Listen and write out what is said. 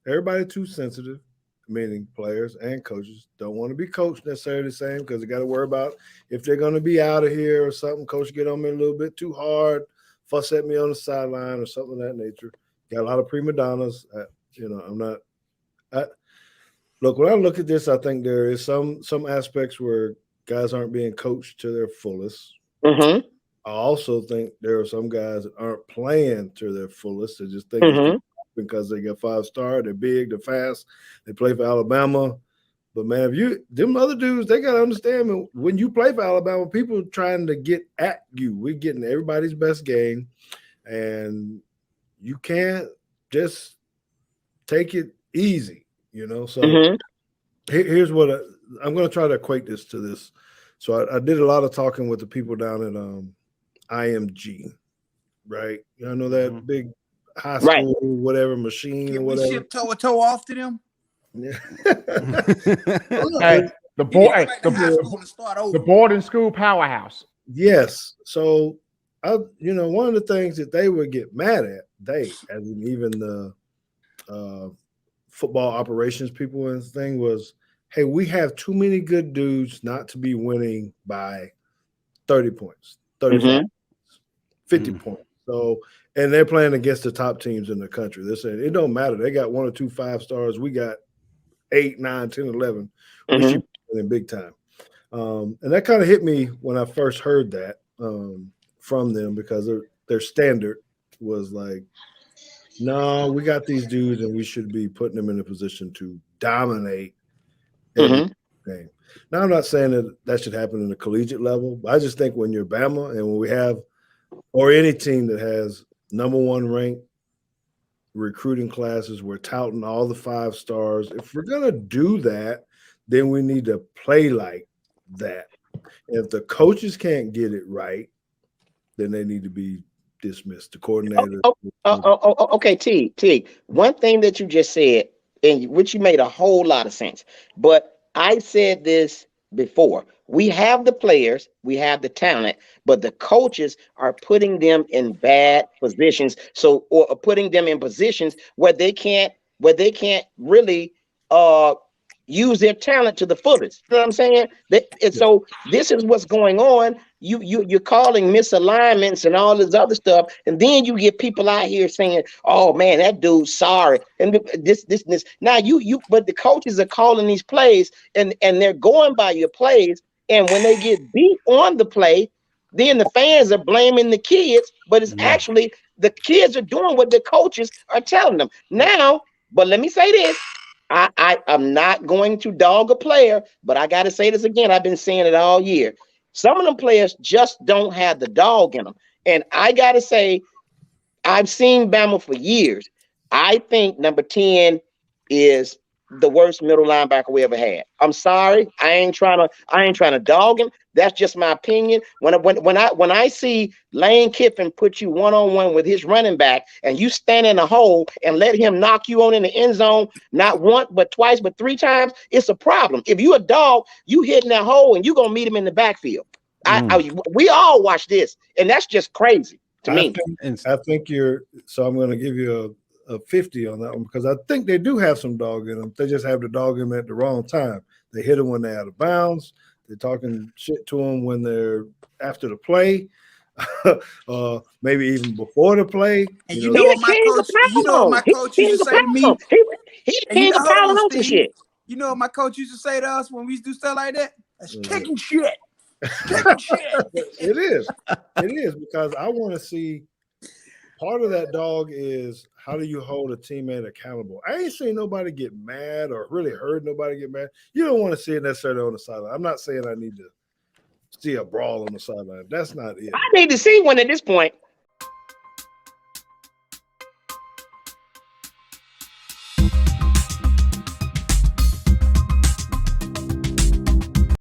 everybody too sensitive, meaning players and coaches don't want to be coached necessarily the same because they got to worry about if they're going to be out of here or something. Coach get on me a little bit too hard, fuss at me on the sideline or something of that nature. Got a lot of prima donnas. I'm not. Look, when I look at this, I think there is some aspects where guys aren't being coached to their fullest. Mm-hmm. I also think there are some guys that aren't playing to their fullest. They just think it's because they got 5-star, they're big, they're fast, they play for Alabama. But man, them other dudes, they gotta understand when you play for Alabama, people are trying to get at you. We're getting everybody's best game, and you can't just take it easy, So here's what I'm going to try to equate this to this. So I did a lot of talking with the people down at IMG, right? You know that big high school, whatever machine Can or whatever. we ship toe off to them? Yeah. Hey, the boarding school powerhouse. Yes. So one of the things that they would get mad at, as in even the football operations people and thing was, hey, we have too many good dudes not to be winning by 30 points, 35 points, 50 points. So, and they're playing against the top teams in the country. They're saying it don't matter. They got 1 or 2 5-stars. We got 8, 9, 10, 11. We should be winning big time. And that kind of hit me when I first heard that from them because their standard was like, no, we got these dudes and we should be putting them in a position to dominate every game. Now, I'm not saying that should happen in the collegiate level, but I just think when you're Bama and when we have, or any team that has number 1 ranked recruiting classes, we're touting all the 5-stars. If we're going to do that, then we need to play like that. If the coaches can't get it right, then they need to be dismissed. The coordinator. Okay, Teague. One thing that you just said, and which you made a whole lot of sense, but I said this before. We have the players, we have the talent, but the coaches are putting them in bad positions. Or putting them in positions where they can't really use their talent to the fullest. You know what I'm saying? So this is what's going on. You're calling misalignments and all this other stuff, and then you get people out here saying, "Oh man, that dude's sorry," and this. Now but the coaches are calling these plays, and they're going by your plays, and when they get beat on the play, then the fans are blaming the kids, but it's actually the kids are doing what the coaches are telling them now. But let me say this. I'm not going to dog a player, but I got to say this again. I've been saying it all year. Some of them players just don't have the dog in them. And I got to say, I've seen Bama for years. I think number 10 is the worst middle linebacker we ever had. I'm sorry. I ain't trying to dog him. That's just my opinion. When I see Lane Kiffin put you one-on-one with his running back and you stand in a hole and let him knock you on in the end zone, not once, but twice, but 3 times, it's a problem. If you a dog, you hitting that hole and you're going to meet him in the backfield. We all watch this, and that's just crazy to me. I think so I'm going to give you a 50 on that one because I think they do have some dog in them. They just have the dog in them at the wrong time. They hit them when they're out of bounds. They're talking shit to them when they're after the play, maybe even before the play. And you know what my coach used to say to me? He was piling on this shit. You know what my coach used to say to us when we used to do stuff like that? That's kicking shit. Kicking shit. It is because I want to see. Part of that dog is how do you hold a teammate accountable? I ain't seen nobody get mad or really heard nobody get mad. You don't want to see it necessarily on the sideline. I'm not saying I need to see a brawl on the sideline. That's not it. I need to see one at this point.